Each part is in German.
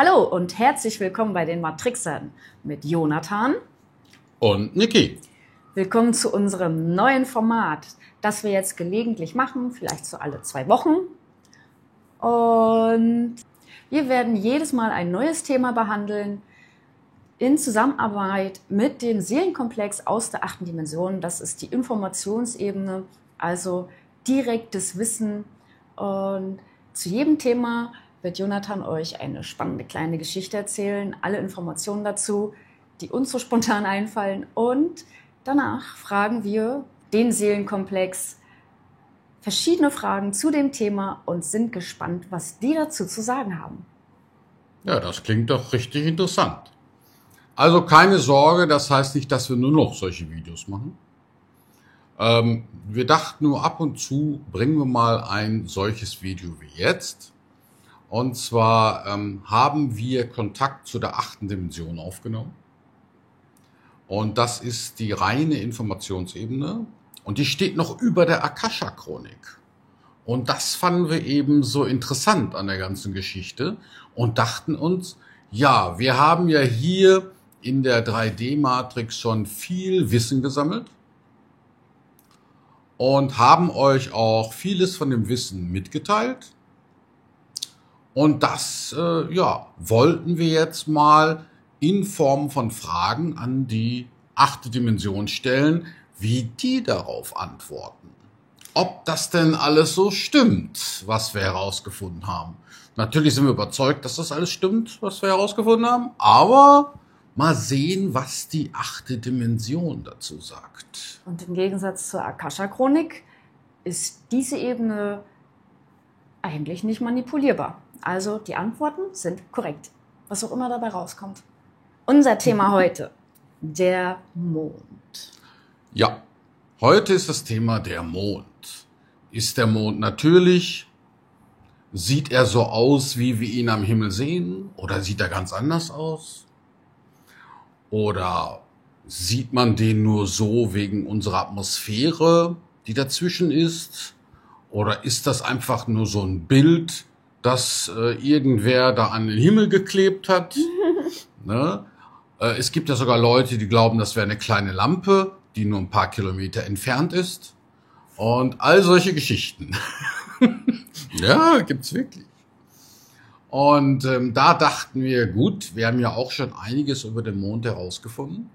Hallo und herzlich willkommen bei den Matrixern mit Jonathan und Niki. Willkommen zu unserem neuen Format, das wir jetzt gelegentlich machen, vielleicht so alle 2 Wochen. Und wir werden jedes Mal ein neues Thema behandeln in Zusammenarbeit mit dem Seelenkomplex aus der 8. Dimension. Das ist die Informationsebene, also direktes Wissen. Und zu jedem Thema wird Jonathan euch eine spannende kleine Geschichte erzählen, alle Informationen dazu, die uns so spontan einfallen. Und danach fragen wir den Seelenkomplex verschiedene Fragen zu dem Thema und sind gespannt, was die dazu zu sagen haben. Ja, das klingt doch richtig interessant. Also keine Sorge, das heißt nicht, dass wir nur noch solche Videos machen. Wir dachten nur, ab und zu bringen wir mal ein solches Video wie jetzt. Und zwar haben wir Kontakt zu der 8. Dimension aufgenommen. Und das ist die reine Informationsebene. Und die steht noch über der Akasha-Chronik. Und das fanden wir eben so interessant an der ganzen Geschichte und dachten uns, ja, wir haben ja hier in der 3D-Matrix schon viel Wissen gesammelt und haben euch auch vieles von dem Wissen mitgeteilt. Und das wollten wir jetzt mal in Form von Fragen an die 8. Dimension stellen, wie die darauf antworten. Ob das denn alles so stimmt, was wir herausgefunden haben. Natürlich sind wir überzeugt, dass das alles stimmt, was wir herausgefunden haben, aber mal sehen, was die 8. Dimension dazu sagt. Und im Gegensatz zur Akasha-Chronik ist diese Ebene eigentlich nicht manipulierbar. Also die Antworten sind korrekt, was auch immer dabei rauskommt. Unser Thema heute, der Mond. Ja, heute ist das Thema der Mond. Ist der Mond natürlich? Sieht er so aus, wie wir ihn am Himmel sehen? Oder sieht er ganz anders aus? Oder sieht man den nur so wegen unserer Atmosphäre, die dazwischen ist? Oder ist das einfach nur so ein Bild, das irgendwer da an den Himmel geklebt hat? Ne? Es gibt ja sogar Leute, die glauben, das wäre eine kleine Lampe, die nur ein paar Kilometer entfernt ist. Und all solche Geschichten. Ja, gibt's wirklich. Und da dachten wir, gut, wir haben ja auch schon einiges über den Mond herausgefunden.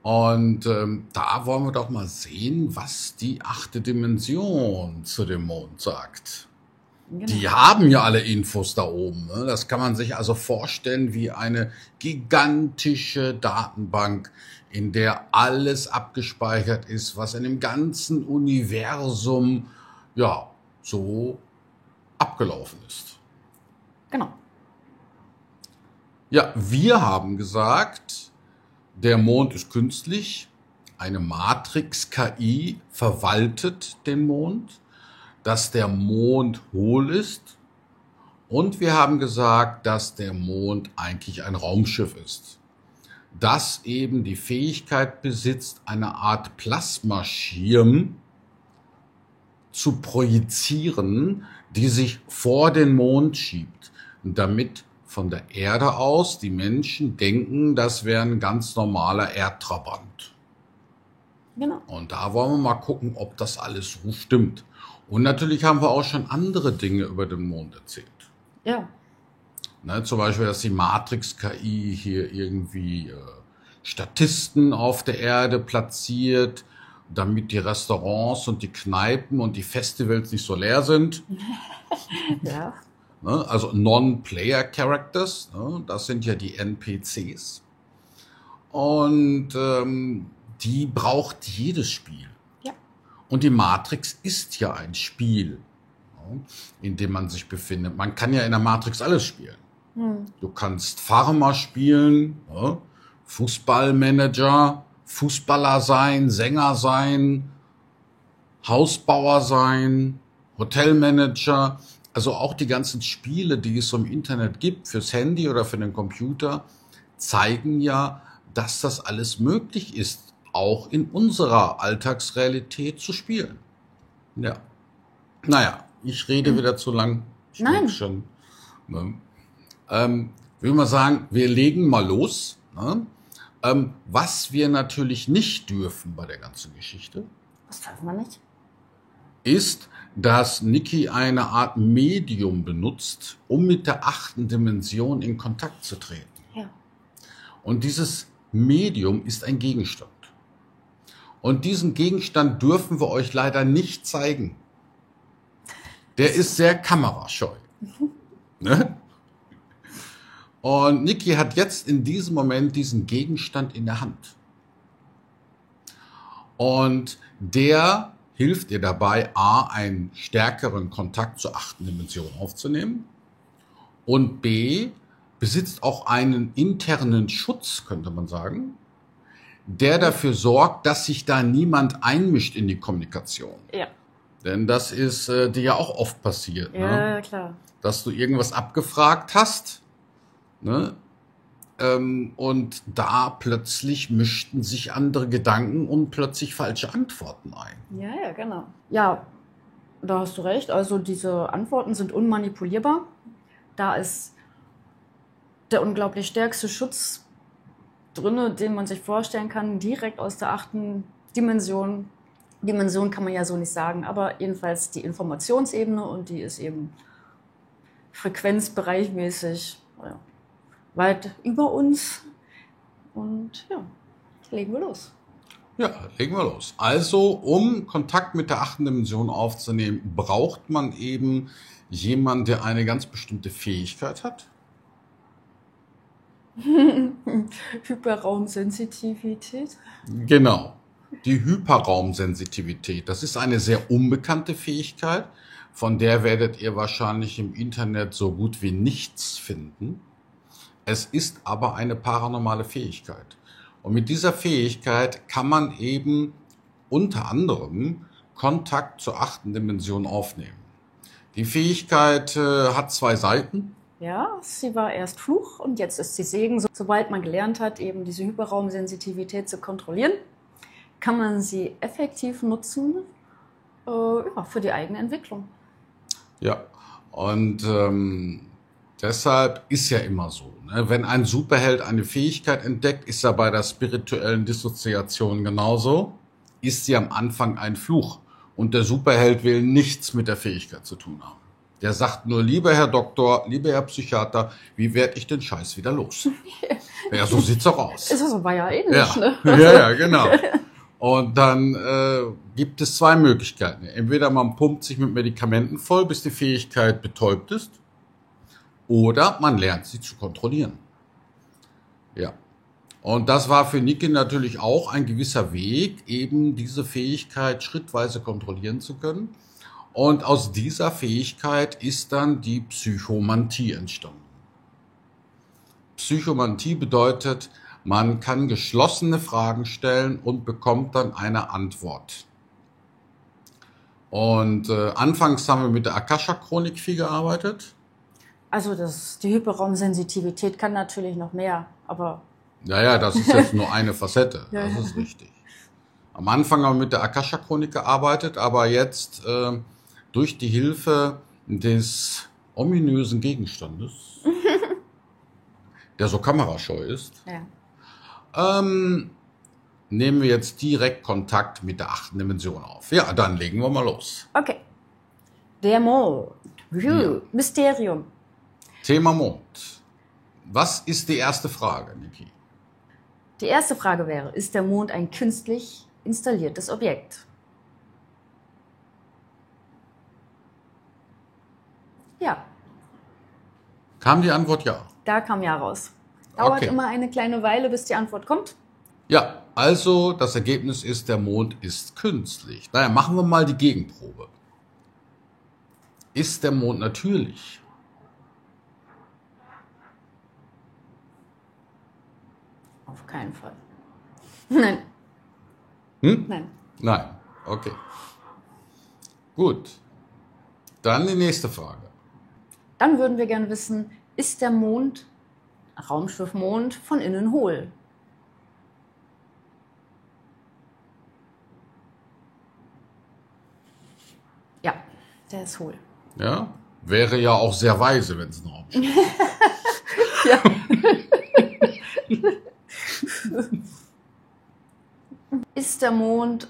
Und da wollen wir doch mal sehen, was die 8. Dimension zu dem Mond sagt. Genau. Die haben ja alle Infos da oben. Ne? Das kann man sich also vorstellen wie eine gigantische Datenbank, in der alles abgespeichert ist, was in dem ganzen Universum ja so abgelaufen ist. Genau. Ja, wir haben gesagt, der Mond ist künstlich, eine Matrix-KI verwaltet den Mond, dass der Mond hohl ist und wir haben gesagt, dass der Mond eigentlich ein Raumschiff ist, das eben die Fähigkeit besitzt, eine Art Plasmaschirm zu projizieren, die sich vor den Mond schiebt, damit von der Erde aus die Menschen denken, das wäre ein ganz normaler Erdtrabant. Genau. Und da wollen wir mal gucken, ob das alles so stimmt. Und natürlich haben wir auch schon andere Dinge über den Mond erzählt. Ja. Ne, zum Beispiel, dass die Matrix-KI hier irgendwie Statisten auf der Erde platziert, damit die Restaurants und die Kneipen und die Festivals nicht so leer sind. Ja. Ne, also Non-Player-Characters, ne, das sind ja die NPCs. Und die braucht jedes Spiel. Ja. Und die Matrix ist ja ein Spiel, in dem man sich befindet. Man kann ja in der Matrix alles spielen. Du kannst Farmer spielen, Fußballmanager, Fußballer sein, Sänger sein, Hausbauer sein, Hotelmanager. Also auch die ganzen Spiele, die es so im Internet gibt, fürs Handy oder für den Computer, zeigen ja, dass das alles möglich ist, auch in unserer Alltagsrealität zu spielen. Ja. Naja, ich rede wieder zu lang. Ich Nein. merke schon. Ne? Will man sagen, wir legen mal los. Ne? Was wir natürlich nicht dürfen bei der ganzen Geschichte, Was dürfen wir nicht? ist, dass Niki eine Art Medium benutzt, um mit der 8. Dimension in Kontakt zu treten. Ja. Und dieses Medium ist ein Gegenstand. Und diesen Gegenstand dürfen wir euch leider nicht zeigen. Der ist sehr kamerascheu. Ne? Und Niki hat jetzt in diesem Moment diesen Gegenstand in der Hand. Und der hilft ihr dabei, A, einen stärkeren Kontakt zur 8. Dimension aufzunehmen und B, besitzt auch einen internen Schutz, könnte man sagen, der dafür sorgt, dass sich da niemand einmischt in die Kommunikation. Ja. Denn das ist dir ja auch oft passiert, Ja, ne? klar. Dass du irgendwas abgefragt hast, ne? Und da plötzlich mischten sich andere Gedanken und plötzlich falsche Antworten ein. Ja, ja, genau. Ja, da hast du recht. Also diese Antworten sind unmanipulierbar. Da ist der unglaublich stärkste Schutz drinne, den man sich vorstellen kann, direkt aus der 8. Dimension. Dimension kann man ja so nicht sagen, aber jedenfalls die Informationsebene, und die ist eben frequenzbereichmäßig weit über uns. Und ja, legen wir los. Ja, legen wir los. Also, um Kontakt mit der 8. Dimension aufzunehmen, braucht man eben jemanden, der eine ganz bestimmte Fähigkeit hat. Hyperraumsensitivität. Genau, die Hyperraumsensitivität. Das ist eine sehr unbekannte Fähigkeit, von der werdet ihr wahrscheinlich im Internet so gut wie nichts finden. Es ist aber eine paranormale Fähigkeit. Und mit dieser Fähigkeit kann man eben unter anderem Kontakt zur 8. Dimension aufnehmen. Die Fähigkeit hat 2 Seiten. Ja, sie war erst Fluch und jetzt ist sie Segen. Sobald man gelernt hat, eben diese Hyperraumsensitivität zu kontrollieren, kann man sie effektiv nutzen für die eigene Entwicklung. Ja, und deshalb ist ja immer so, ne? Wenn ein Superheld eine Fähigkeit entdeckt, ist er bei der spirituellen Dissoziation genauso, ist sie am Anfang ein Fluch. Und der Superheld will nichts mit der Fähigkeit zu tun haben. Der sagt nur, lieber Herr Doktor, lieber Herr Psychiater, wie werde ich den Scheiß wieder los? Ja, so sieht's auch aus. Das war ja ähnlich, Ja, ne? ja, genau. Und dann gibt es 2 Möglichkeiten. Entweder man pumpt sich mit Medikamenten voll, bis die Fähigkeit betäubt ist, oder man lernt sie zu kontrollieren. Ja. Und das war für Niki natürlich auch ein gewisser Weg, eben diese Fähigkeit schrittweise kontrollieren zu können. Und aus dieser Fähigkeit ist dann die Psychomantie entstanden. Psychomantie bedeutet, man kann geschlossene Fragen stellen und bekommt dann eine Antwort. Und anfangs haben wir mit der Akasha-Chronik viel gearbeitet. Also die Hyperraumsensitivität kann natürlich noch mehr, aber Ja, das ist jetzt nur eine Facette, Ja, das ja. ist richtig. Am Anfang haben wir mit der Akasha-Chronik gearbeitet, aber jetzt durch die Hilfe des ominösen Gegenstandes, der so kamerascheu ist, ja. nehmen wir jetzt direkt Kontakt mit der 8. Dimension auf. Ja, dann legen wir mal los. Okay. Der Mond. Ja. Mysterium. Thema Mond. Was ist die erste Frage, Niki? Die erste Frage wäre, ist der Mond ein künstlich installiertes Objekt? Ja, Kam die Antwort ja? da kam ja raus. Dauert Okay. immer eine kleine Weile, bis die Antwort kommt. Ja, also das Ergebnis ist, der Mond ist künstlich. Daher machen wir mal die Gegenprobe. Ist der Mond natürlich? Auf keinen Fall. Nein. Nein. Nein. Okay. Gut. Dann die nächste Frage. Dann würden wir gerne wissen, ist der Mond, Raumschiff Mond, von innen hohl? Der ist hohl. Ja, wäre ja auch sehr weise, wenn es ein Raumschiff ist. Ja. Ist der Mond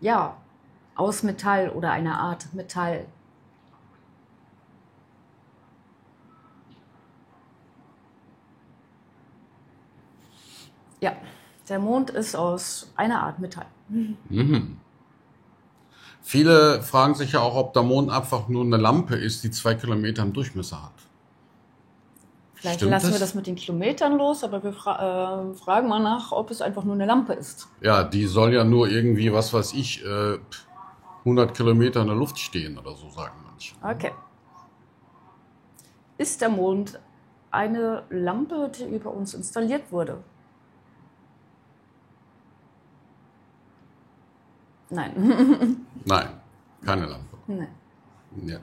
ja, aus Metall oder einer Art Metall? Ja, der Mond ist aus einer Art Metall. Mhm. Viele fragen sich ja auch, ob der Mond einfach nur eine Lampe ist, die 2 Kilometer im Durchmesser hat. Vielleicht Stimmt lassen wir das? das mit den Kilometern los, aber wir fragen mal nach, ob es einfach nur eine Lampe ist. Ja, die soll ja nur irgendwie, was weiß ich, 100 Kilometer in der Luft stehen oder so, sagen manche. Okay. Ist der Mond eine Lampe, die über uns installiert wurde? Nein. Nein, keine Lampe. Nein. Ja.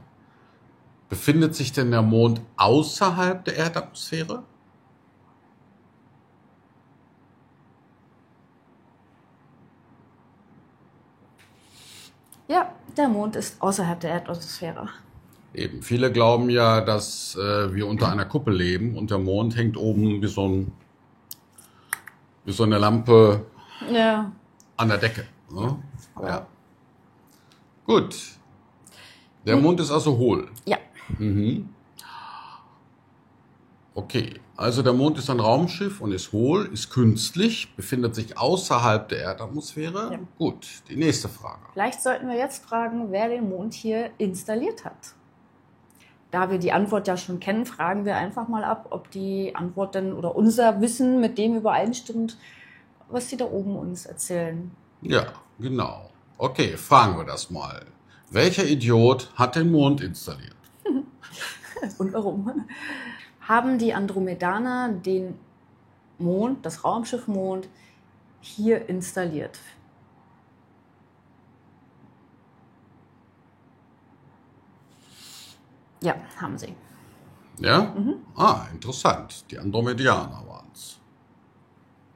Befindet sich denn der Mond außerhalb der Erdatmosphäre? Ja, der Mond ist außerhalb der Erdatmosphäre. Eben. Viele glauben ja, dass wir unter einer Kuppel leben und der Mond hängt oben wie so eine Lampe Ja. an der Decke. Ne? Ja. Ja. Gut. Der Mond ist also hohl. Ja. Mhm. Okay, also der Mond ist ein Raumschiff und ist hohl, ist künstlich, befindet sich außerhalb der Erdatmosphäre. Ja. Gut, die nächste Frage. Vielleicht sollten wir jetzt fragen, wer den Mond hier installiert hat. Da wir die Antwort ja schon kennen, fragen wir einfach mal ab, ob die Antwort denn oder unser Wissen mit dem übereinstimmt, was die da oben uns erzählen. Ja, genau. Okay, fragen wir das mal. Welcher Idiot hat den Mond installiert? Und warum? Haben die Andromedaner den Mond, das Raumschiff Mond, hier installiert? Ja, haben sie. Ja? Ah, interessant. Die Andromedianer waren es.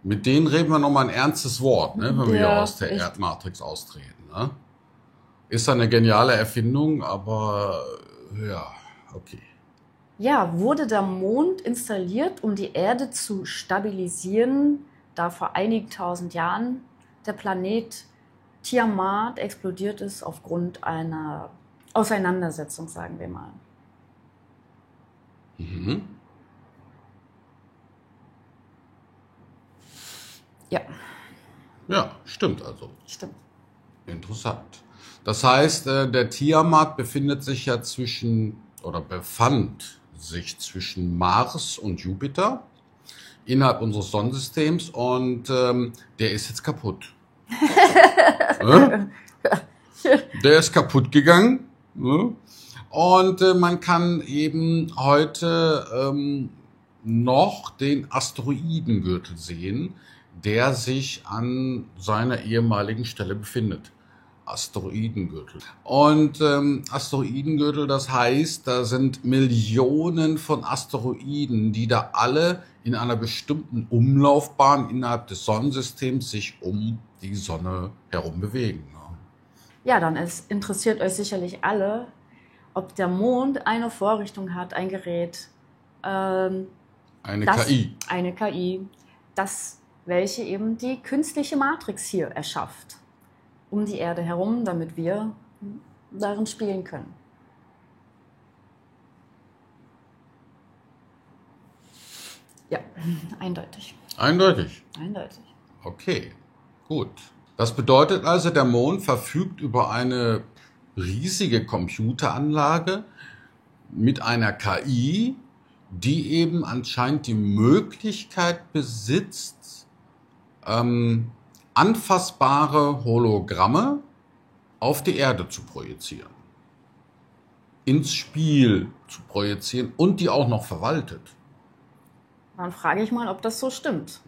Mit denen reden wir nochmal ein ernstes Wort, ne, wenn wir hier Ja, aus der echt. Erdmatrix austreten. Ne? Ist eine geniale Erfindung, aber ja, okay. Ja, wurde der Mond installiert, um die Erde zu stabilisieren, da vor einigen tausend Jahren der Planet Tiamat explodiert ist aufgrund einer Auseinandersetzung, sagen wir mal. Mhm. Ja, Ja, stimmt also. stimmt. Interessant. Das heißt, der Tiamat befindet sich ja befand sich zwischen Mars und Jupiter innerhalb unseres Sonnensystems und der ist jetzt kaputt. Der ist kaputt gegangen. Ne? Und man kann eben heute noch den Asteroidengürtel sehen, der sich an seiner ehemaligen Stelle befindet. Asteroidengürtel. Und Asteroidengürtel, das heißt, da sind Millionen von Asteroiden, die da alle in einer bestimmten Umlaufbahn innerhalb des Sonnensystems sich um die Sonne herum bewegen. Ne? Ja, dann interessiert euch sicherlich alle, ob der Mond eine Vorrichtung hat, ein Gerät, Eine KI. eine KI, welche eben die künstliche Matrix hier erschafft, um die Erde herum, damit wir darin spielen können. Ja, eindeutig. Eindeutig. Eindeutig. Okay, gut. Das bedeutet also, der Mond verfügt über eine riesige Computeranlage mit einer KI, die eben anscheinend die Möglichkeit besitzt, anfassbare Hologramme auf die Erde zu projizieren, ins Spiel zu projizieren und die auch noch verwaltet. Dann frage ich mal, ob das so stimmt.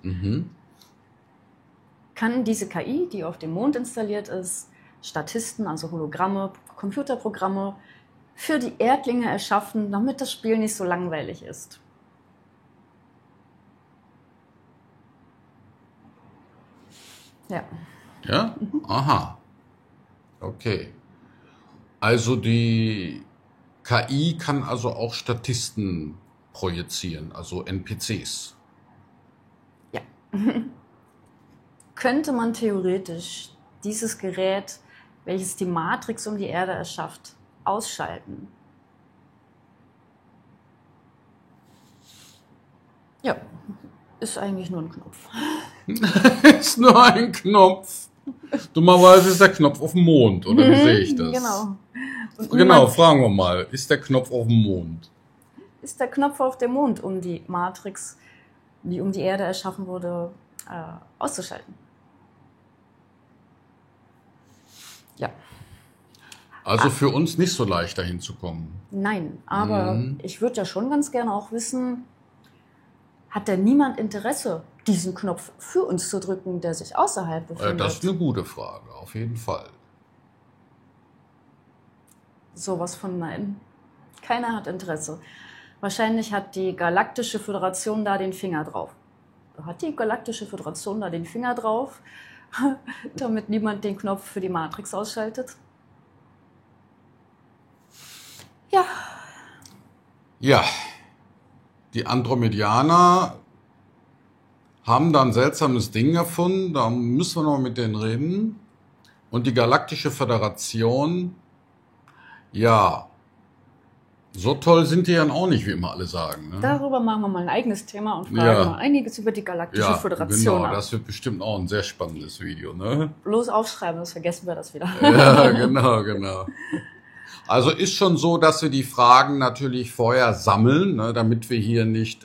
Kann diese KI, die auf dem Mond installiert ist, Statisten, also Hologramme, Computerprogramme für die Erdlinge erschaffen, damit das Spiel nicht so langweilig ist? Ja. Ja? Aha. Okay. Also die KI kann also auch Statisten projizieren, also NPCs. Ja. Könnte man theoretisch dieses Gerät, welches die Matrix um die Erde erschafft, ausschalten? Ja, ist eigentlich nur ein Knopf. Ist nur ein Knopf. Dummerweise ist der Knopf auf dem Mond, oder wie sehe ich das? Genau. Und Genau, fragen wir mal, ist der Knopf auf dem Mond? Ist der Knopf auf dem Mond, um die Matrix, die um die Erde erschaffen wurde, auszuschalten? Ja. Also für uns nicht so leicht dahin zu kommen. Nein, aber ich würde ja schon ganz gerne auch wissen, hat denn niemand Interesse, diesen Knopf für uns zu drücken, der sich außerhalb befindet? Das ist eine gute Frage, auf jeden Fall. Sowas von nein. Keiner hat Interesse. Wahrscheinlich hat die Galaktische Föderation da den Finger drauf. Hat die Galaktische Föderation da den Finger drauf, damit niemand den Knopf für die Matrix ausschaltet? Ja. Ja, die Andromedianer haben da ein seltsames Ding erfunden, da müssen wir noch mit denen reden. Und die Galaktische Föderation, ja, so toll sind die dann auch nicht, wie immer alle sagen. Ne? Darüber machen wir mal ein eigenes Thema und fragen mal einiges über die Galaktische Föderation. Genau, ab. das wird bestimmt auch ein sehr spannendes Video. Ne? Bloß aufschreiben, sonst vergessen wir das wieder. Ja, genau. Also ist schon so, dass wir die Fragen natürlich vorher sammeln, ne, damit wir hier nicht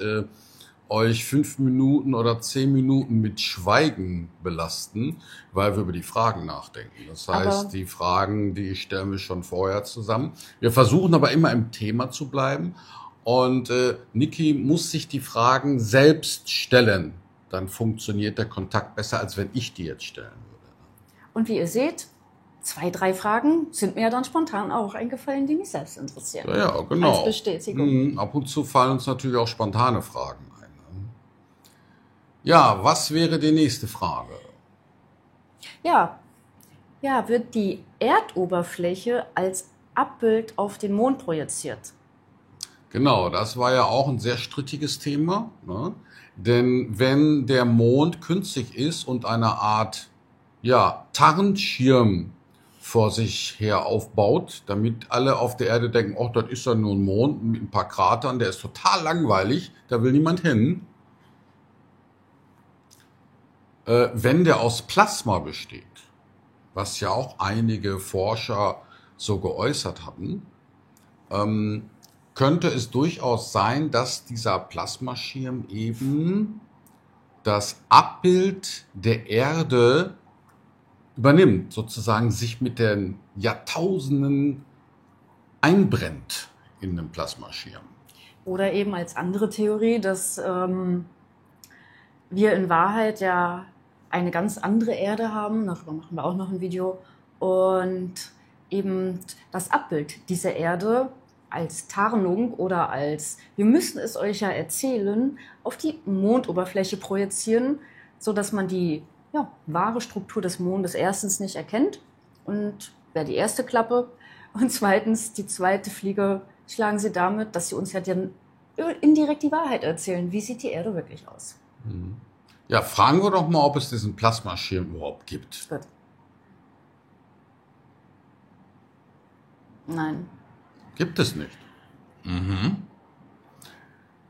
euch 5 Minuten oder 10 Minuten mit Schweigen belasten, weil wir über die Fragen nachdenken. Das heißt, die Fragen, die stellen wir schon vorher zusammen. Wir versuchen aber immer im Thema zu bleiben. Und Niki muss sich die Fragen selbst stellen. Dann funktioniert der Kontakt besser, als wenn ich die jetzt stellen würde. Und wie ihr seht, 2, 3 Fragen sind mir dann spontan auch eingefallen, die mich selbst interessieren. Ja, genau. Als Bestätigung. Ab und zu fallen uns natürlich auch spontane Fragen ein. Ne? Ja, was wäre die nächste Frage? Ja, wird die Erdoberfläche als Abbild auf den Mond projiziert? Genau, das war ja auch ein sehr strittiges Thema. Ne? Denn wenn der Mond künstlich ist und eine Art Tarnschirm vor sich her aufbaut, damit alle auf der Erde denken, oh, das ist ja nur ein Mond mit ein paar Kratern, der ist total langweilig, da will niemand hin. Wenn der aus Plasma besteht, was ja auch einige Forscher so geäußert hatten, könnte es durchaus sein, dass dieser Plasmaschirm eben das Abbild der Erde übernimmt, sozusagen sich mit den Jahrtausenden einbrennt in den Plasmaschirm. Oder eben als andere Theorie, dass wir in Wahrheit ja eine ganz andere Erde haben, darüber machen wir auch noch ein Video, und eben das Abbild dieser Erde als Tarnung oder als, wir müssen es euch ja erzählen, auf die Mondoberfläche projizieren, sodass man die wahre Struktur des Mondes erstens nicht erkennt, und wäre die erste Klappe, und zweitens die zweite Fliege schlagen sie damit, dass sie uns ja indirekt die Wahrheit erzählen. Wie sieht die Erde wirklich aus? Ja, fragen wir doch mal, ob es diesen Plasmaschirm überhaupt gibt. Gut. Nein. Gibt es nicht.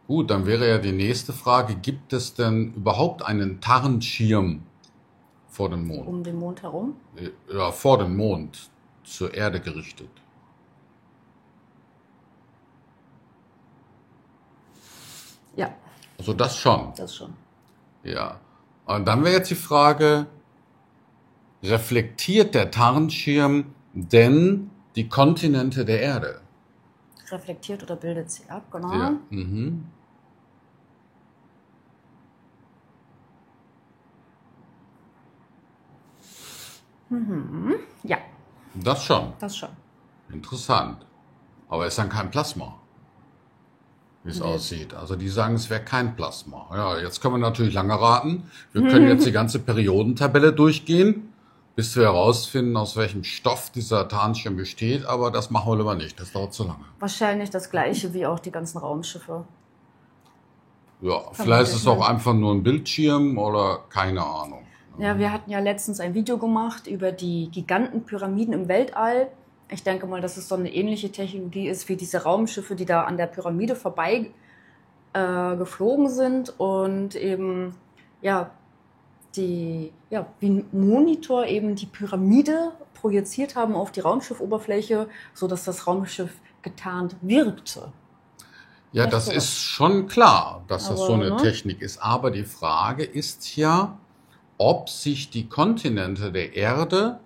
Gut, dann wäre ja die nächste Frage, gibt es denn überhaupt einen Tarnschirm vor dem Mond? Um den Mond herum? Ja, vor dem Mond, zur Erde gerichtet. Ja. Also das schon. Das schon. Ja. Und dann wäre jetzt die Frage, reflektiert der Tarnschirm denn die Kontinente der Erde? Reflektiert oder bildet sie ab, genau. Ja. Ja. Das schon. Das schon. Interessant. Aber es ist dann kein Plasma, wie es aussieht. Also die sagen, es wäre kein Plasma. Ja, jetzt können wir natürlich lange raten. Wir können jetzt die ganze Periodentabelle durchgehen, bis wir herausfinden, aus welchem Stoff dieser Tarnschirm besteht. Aber das machen wir lieber nicht. Das dauert zu lange. Wahrscheinlich das Gleiche wie auch die ganzen Raumschiffe. Ja, vielleicht ist es auch einfach nur ein Bildschirm oder keine Ahnung. Ja, wir hatten ja letztens ein Video gemacht über die Gigantenpyramiden im Weltall. Ich denke mal, dass es so eine ähnliche Technologie ist wie diese Raumschiffe, die da an der Pyramide vorbei geflogen sind und eben wie ein Monitor eben die Pyramide projiziert haben auf die Raumschiffoberfläche, sodass das Raumschiff getarnt wirkte. Ja, das ist schon klar, dass das so eine ne? Technik ist. Aber die Frage ist ja, ob sich die Kontinente der Erde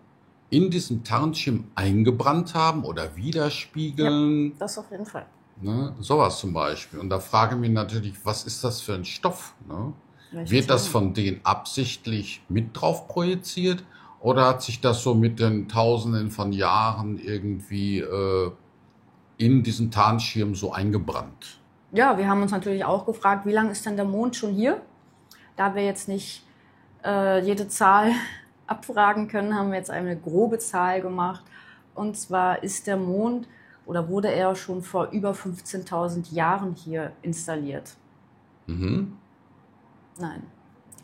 in diesem Tarnschirm eingebrannt haben oder widerspiegeln. Ja, das auf jeden Fall. Ne? Sowas zum Beispiel. Und da frage ich mich natürlich, was ist das für ein Stoff? Ne? Wird das von denen absichtlich mit drauf projiziert? Oder hat sich das so mit den Tausenden von Jahren irgendwie in diesen Tarnschirm so eingebrannt? Ja, wir haben uns natürlich auch gefragt, wie lange ist denn der Mond schon hier? Da wir jetzt nicht jede Zahl abfragen können, haben wir jetzt eine grobe Zahl gemacht. Und zwar ist der Mond oder wurde er schon vor über 15.000 Jahren hier installiert. Mhm. Nein.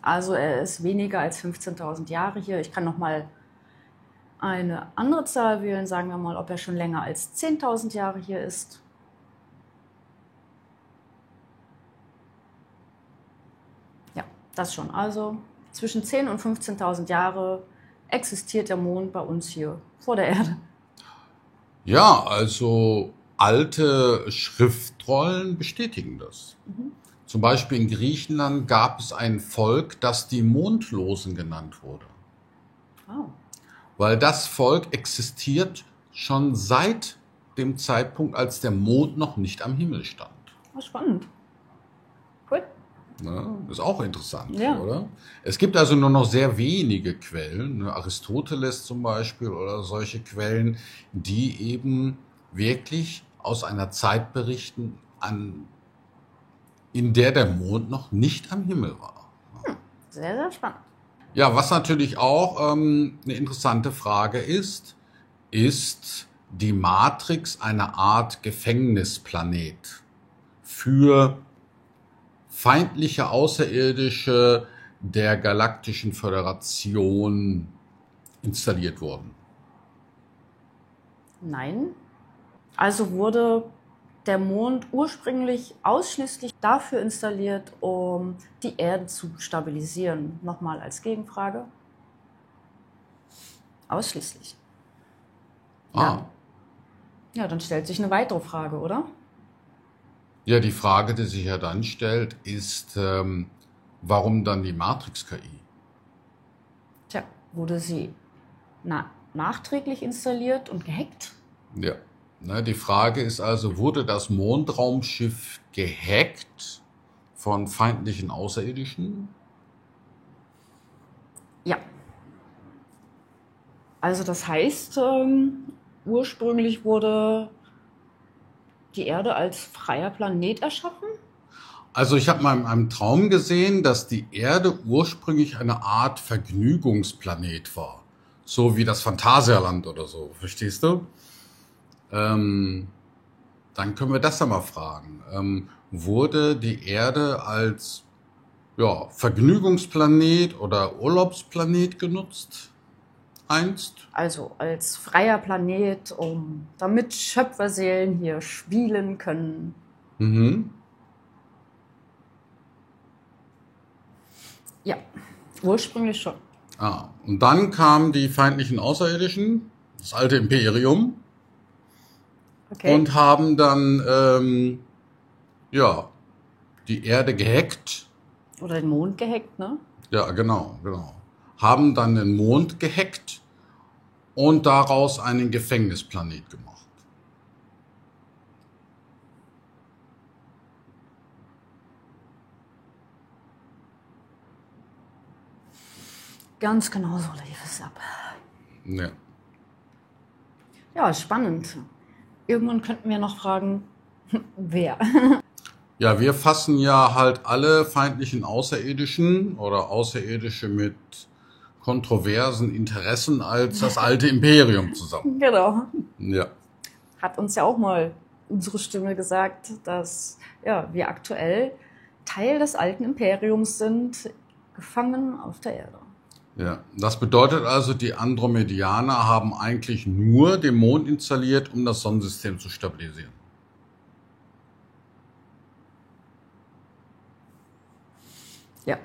Also er ist weniger als 15.000 Jahre hier. Ich kann noch mal eine andere Zahl wählen. Sagen wir mal, ob er schon länger als 10.000 Jahre hier ist. Ja, das schon. Also zwischen 10.000 und 15.000 Jahre existiert der Mond bei uns hier vor der Erde. Ja, also alte Schriftrollen bestätigen das. Zum Beispiel in Griechenland gab es ein Volk, das die Mondlosen genannt wurde. Oh. Weil das Volk existiert schon seit dem Zeitpunkt, als der Mond noch nicht am Himmel stand. Oh, spannend. Cool. Ne? Ist auch interessant, Ja. oder? Es gibt also nur noch sehr wenige Quellen, ne? Aristoteles zum Beispiel oder solche Quellen, die eben wirklich aus einer Zeit berichten, in der der Mond noch nicht am Himmel war. Sehr, sehr spannend. Ja, was natürlich auch eine interessante Frage ist die Matrix eine Art Gefängnisplanet für feindliche Außerirdische der Galaktischen Föderation installiert worden? Nein. Also wurde der Mond ursprünglich ausschließlich dafür installiert, um die Erde zu stabilisieren. Nochmal als Gegenfrage. Ausschließlich. Ja, dann stellt sich eine weitere Frage, oder? Ja, die Frage, die sich ja dann stellt, ist, warum dann die Matrix-KI? Tja, wurde sie nachträglich installiert und gehackt? Ja. Die Frage ist also, wurde das Mondraumschiff gehackt von feindlichen Außerirdischen? Ja. Also das heißt, ursprünglich wurde die Erde als freier Planet erschaffen? Also ich habe mal in einem Traum gesehen, dass die Erde ursprünglich eine Art Vergnügungsplanet war. So wie das Phantasialand oder so, verstehst du? Dann können wir das ja mal fragen. Wurde die Erde als Vergnügungsplanet oder Urlaubsplanet genutzt einst? Also als freier Planet, damit Schöpferseelen hier spielen können. Mhm. Ja, ursprünglich schon. Und dann kamen die feindlichen Außerirdischen, das alte Imperium. Okay. Und haben dann die Erde gehackt. Oder den Mond gehackt, ne? Ja, genau. Haben dann den Mond gehackt und daraus einen Gefängnisplanet gemacht. Ganz genau so lief es ab. Ja. Ja, spannend. Irgendwann könnten wir noch fragen, wer? Ja, wir fassen ja halt alle feindlichen Außerirdischen oder Außerirdische mit kontroversen Interessen als das alte Imperium zusammen. Genau. Ja. Hat uns ja auch mal unsere Stimme gesagt, dass wir aktuell Teil des alten Imperiums sind, gefangen auf der Erde. Ja, das bedeutet also, die Andromedianer haben eigentlich nur den Mond installiert, um das Sonnensystem zu stabilisieren. Ja.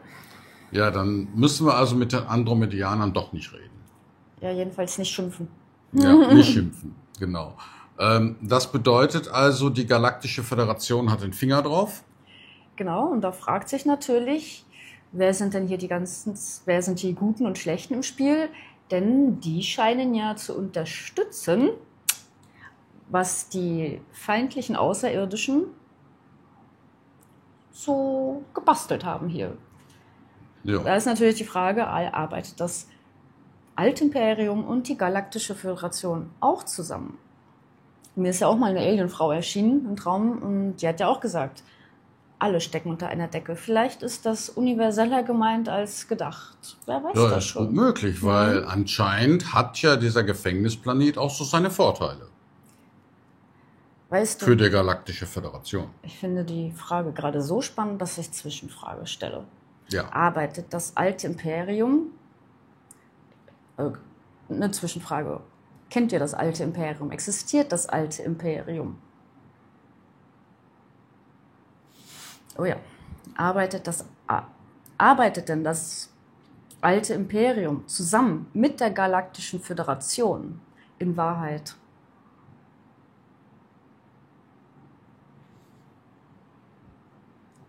Ja, dann müssen wir also mit den Andromedianern doch nicht reden. Ja, jedenfalls nicht schimpfen. Ja, nicht schimpfen, genau. Das bedeutet also, die Galaktische Föderation hat den Finger drauf. Genau, und da fragt sich natürlich, wer sind denn hier wer sind die Guten und Schlechten im Spiel? Denn die scheinen ja zu unterstützen, was die feindlichen Außerirdischen so gebastelt haben hier. Ja. Da ist natürlich die Frage, arbeitet das Altimperium und die Galaktische Föderation auch zusammen? Mir ist ja auch mal eine Alienfrau erschienen im Traum und die hat ja auch gesagt, alle stecken unter einer Decke. Vielleicht ist das universeller gemeint als gedacht. Wer weiß Ja, das ist schon. gut möglich, weil anscheinend hat ja dieser Gefängnisplanet auch so seine Vorteile Weißt für du, die Galaktische Föderation. ich finde die Frage gerade so spannend, dass ich Zwischenfrage stelle. Ja. Arbeitet das alte Imperium, eine Zwischenfrage, kennt ihr das alte Imperium? Existiert das alte Imperium? Oh ja, arbeitet denn das alte Imperium zusammen mit der Galaktischen Föderation in Wahrheit?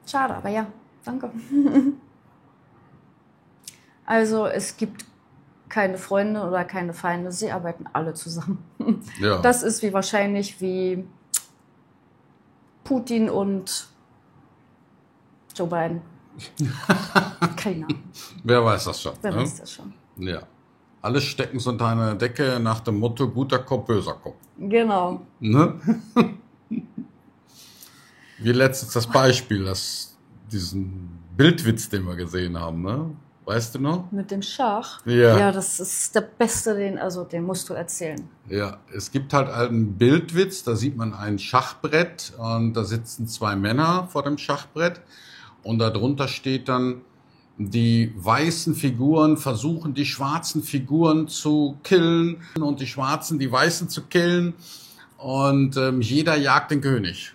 Schade, aber ja, danke. Also es gibt keine Freunde oder keine Feinde, sie arbeiten alle zusammen. Ja. Das ist wie Putin und Joe Biden. Keine Ahnung. Wer weiß das schon? Wer ne? weiß das schon. Ja. Alles stecken so unter einer Decke nach dem Motto guter Kopf, böser Kopf. Genau. Ne? Wie letztens das Beispiel, diesen Bildwitz, den wir gesehen haben, ne? Weißt du noch? Mit dem Schach? Ja. Ja, das ist der beste, den musst du erzählen. Ja, es gibt halt einen Bildwitz, da sieht man ein Schachbrett und da sitzen zwei Männer vor dem Schachbrett und darunter steht dann, die weißen Figuren versuchen die schwarzen Figuren zu killen und die Schwarzen die Weißen zu killen und jeder jagt den König.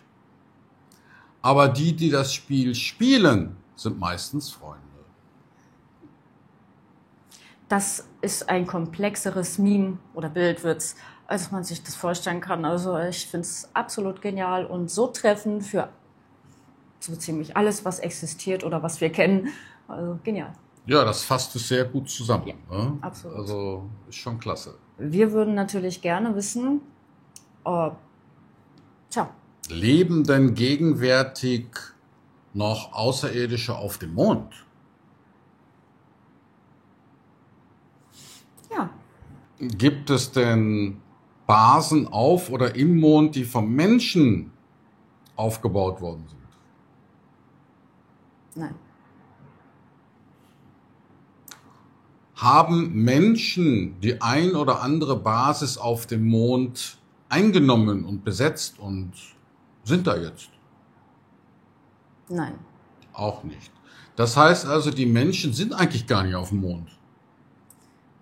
Aber die das Spiel spielen, sind meistens Freunde. Das ist ein komplexeres Meme oder Bildwitz, als man sich das vorstellen kann. Also ich finde es absolut genial und so treffend für so ziemlich alles, was existiert oder was wir kennen. Also genial. Ja, das fasst es sehr gut zusammen. Ja, ne? absolut. Also ist schon klasse. Wir würden natürlich gerne wissen, Leben denn gegenwärtig noch Außerirdische auf dem Mond? ja, Gibt es denn Basen auf oder im Mond, die vom Menschen aufgebaut worden sind? nein, Haben Menschen die ein oder andere Basis auf dem Mond eingenommen und besetzt und sind da jetzt? nein. Auch nicht. Das heißt also, die Menschen sind eigentlich gar nicht auf dem Mond.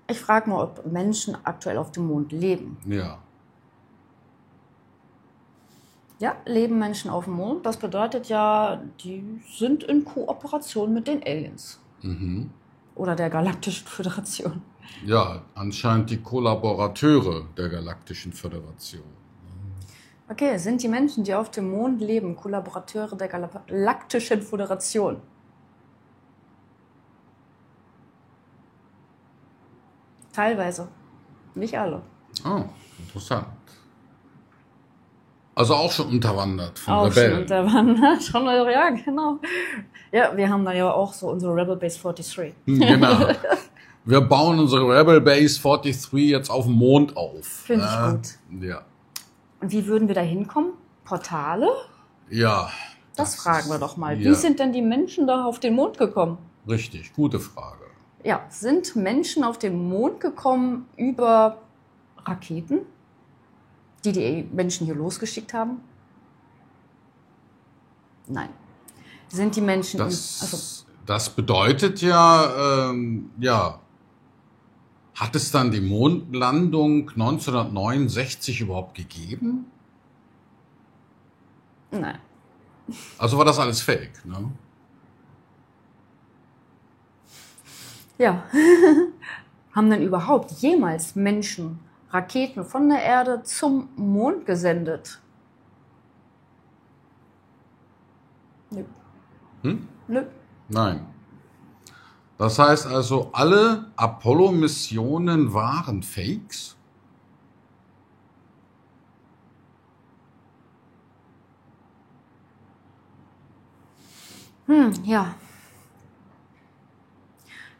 Ich frage mal, ob Menschen aktuell auf dem Mond leben. Ja. Ja, leben Menschen auf dem Mond. Das bedeutet ja, die sind in Kooperation mit den Aliens. Mhm. Oder der Galaktischen Föderation. Ja, anscheinend die Kollaborateure der Galaktischen Föderation. Okay, sind die Menschen, die auf dem Mond leben, Kollaborateure der Galaktischen Föderation? Teilweise. Nicht alle. Oh, interessant. Also auch schon unterwandert von Auch schon Rebellen. unterwandert. Schon, ja, genau. Ja, wir haben da ja auch so unsere Rebel Base 43. Genau. Wir bauen unsere Rebel Base 43 jetzt auf dem Mond auf. Finde ich gut. Ja. Und wie würden wir da hinkommen? Portale? Ja. Das fragen wir doch mal. Ja. Wie sind denn die Menschen da auf den Mond gekommen? Richtig, gute Frage. Ja, sind Menschen auf den Mond gekommen über Raketen, die Menschen hier losgeschickt haben? Nein. Sind die Menschen... Das bedeutet ja, hat es dann die Mondlandung 1969 überhaupt gegeben? Nein. Also war das alles fake, ne? Ja. Haben denn überhaupt jemals Menschen Raketen von der Erde zum Mond gesendet? Nö. Nö. Nein. Das heißt also, alle Apollo-Missionen waren Fakes? Ja.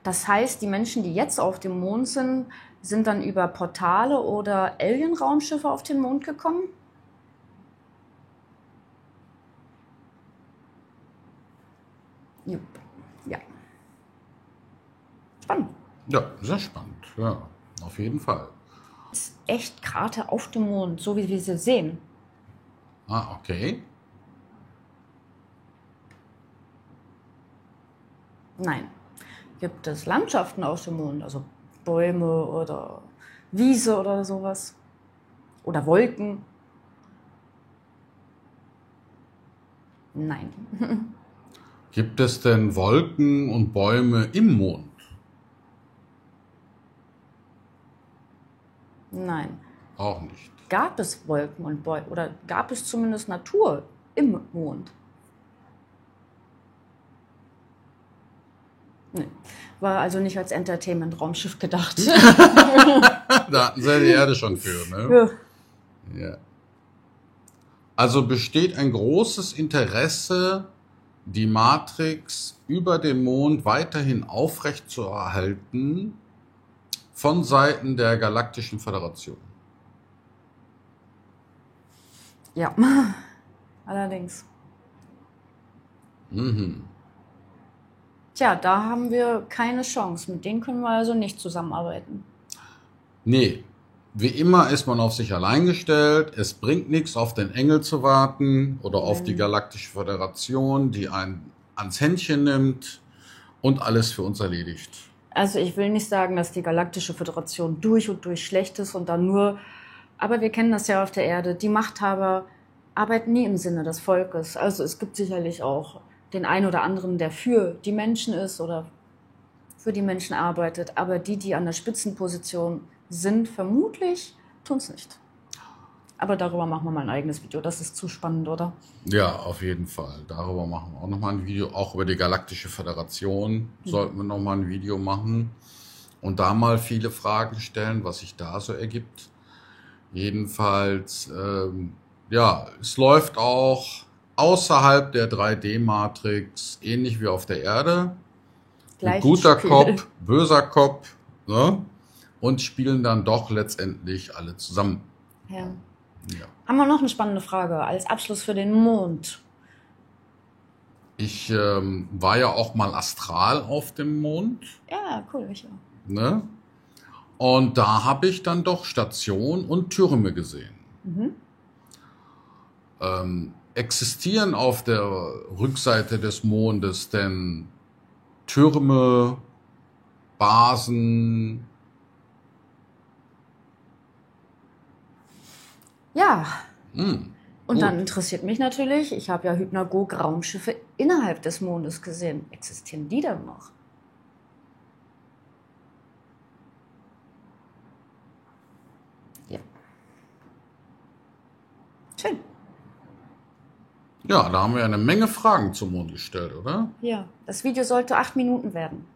Das heißt, die Menschen, die jetzt auf dem Mond sind, sind dann über Portale oder Alien-Raumschiffe auf den Mond gekommen? Jupp. Ja. Spannend. Ja, sehr spannend. Ja, auf jeden Fall. Ist echt Krater auf dem Mond, so wie wir sie sehen. Ah, okay. Nein. Gibt es Landschaften auf dem Mond, also Bäume oder Wiese oder sowas? Oder Wolken? Nein. Gibt es denn Wolken und Bäume im Mond? Nein. Auch nicht. Gab es Wolken und Bäume oder gab es zumindest Natur im Mond? Nee. War also nicht als Entertainment-Raumschiff gedacht. Da hatten sie die Erde schon für, ne? Ja. Also besteht ein großes Interesse, die Matrix über den Mond weiterhin aufrechtzuerhalten von Seiten der Galaktischen Föderation. Ja, allerdings. Tja, da haben wir keine Chance. Mit denen können wir also nicht zusammenarbeiten. Nee, wie immer ist man auf sich allein gestellt. Es bringt nichts, auf den Engel zu warten oder auf die Galaktische Föderation, die einen ans Händchen nimmt und alles für uns erledigt. Also ich will nicht sagen, dass die Galaktische Föderation durch und durch schlecht ist und dann nur... Aber wir kennen das ja auf der Erde. Die Machthaber arbeiten nie im Sinne des Volkes. Also es gibt sicherlich auch den einen oder anderen, der für die Menschen ist oder für die Menschen arbeitet. Aber die an der Spitzenposition sind, vermutlich tun es nicht. Aber darüber machen wir mal ein eigenes Video. Das ist zu spannend, oder? Ja, auf jeden Fall. Darüber machen wir auch nochmal ein Video. Auch über die Galaktische Föderation sollten wir nochmal ein Video machen. Und da mal viele Fragen stellen, was sich da so ergibt. Jedenfalls, es läuft auch außerhalb der 3D-Matrix, ähnlich wie auf der Erde. Mit guter Kopf, böser Kopf, ne? Und spielen dann doch letztendlich alle zusammen. Ja. Haben wir noch eine spannende Frage als Abschluss für den Mond? Ich war ja auch mal astral auf dem Mond. Ja, cool, ich auch. Ne? Und da habe ich dann doch Stationen und Türme gesehen. Existieren auf der Rückseite des Mondes denn Türme, Basen? Ja. Und gut. Dann interessiert mich natürlich, ich habe ja Hypnagog-Raumschiffe innerhalb des Mondes gesehen. Existieren die denn noch? Ja. Schön. Ja, da haben wir eine Menge Fragen zum Mond gestellt, oder? Ja, das Video sollte 8 Minuten werden.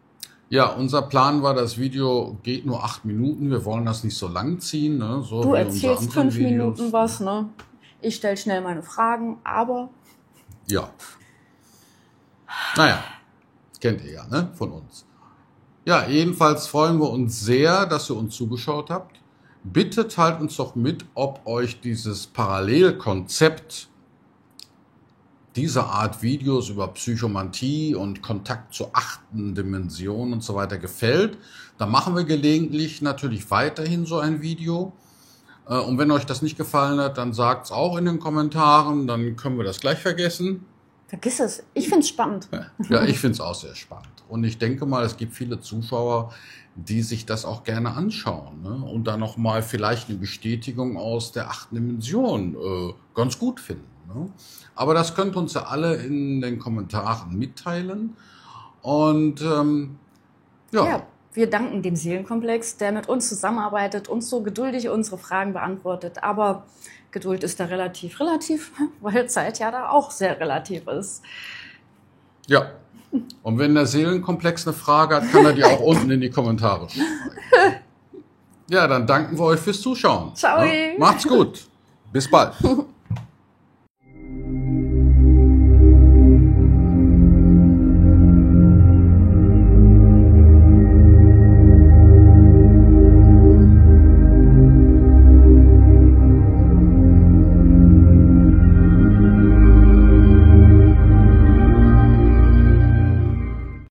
Ja, unser Plan war, das Video geht nur 8 Minuten. Wir wollen das nicht so lang ziehen. Ne? So du wie erzählst 5 Minuten was, ne? Ich stelle schnell meine Fragen, aber... Ja. Naja, kennt ihr ja, ne? Von uns. Ja, jedenfalls freuen wir uns sehr, dass ihr uns zugeschaut habt. Bitte teilt uns doch mit, ob euch dieses Parallelkonzept, diese Art Videos über Psychomantie und Kontakt zur 8. Dimension und so weiter gefällt. Da machen wir gelegentlich natürlich weiterhin so ein Video. Und wenn euch das nicht gefallen hat, dann sagt es auch in den Kommentaren, dann können wir das gleich vergessen. Vergiss es. Ich finde es spannend. Ja, ich finde es auch sehr spannend. Und ich denke mal, es gibt viele Zuschauer, die sich das auch gerne anschauen, ne? Und dann nochmal vielleicht eine Bestätigung aus der 8. Dimension ganz gut finden. Ne? Aber das könnt ihr uns ja alle in den Kommentaren mitteilen. Und Ja, wir danken dem Seelenkomplex, der mit uns zusammenarbeitet, uns so geduldig unsere Fragen beantwortet. Aber Geduld ist da relativ, weil Zeit ja da auch sehr relativ ist. ja. Und wenn der Seelenkomplex eine Frage hat, kann er die auch unten in die Kommentare schreiben. Ja, dann danken wir euch fürs Zuschauen. Ciao. Ja? Macht's gut. Bis bald.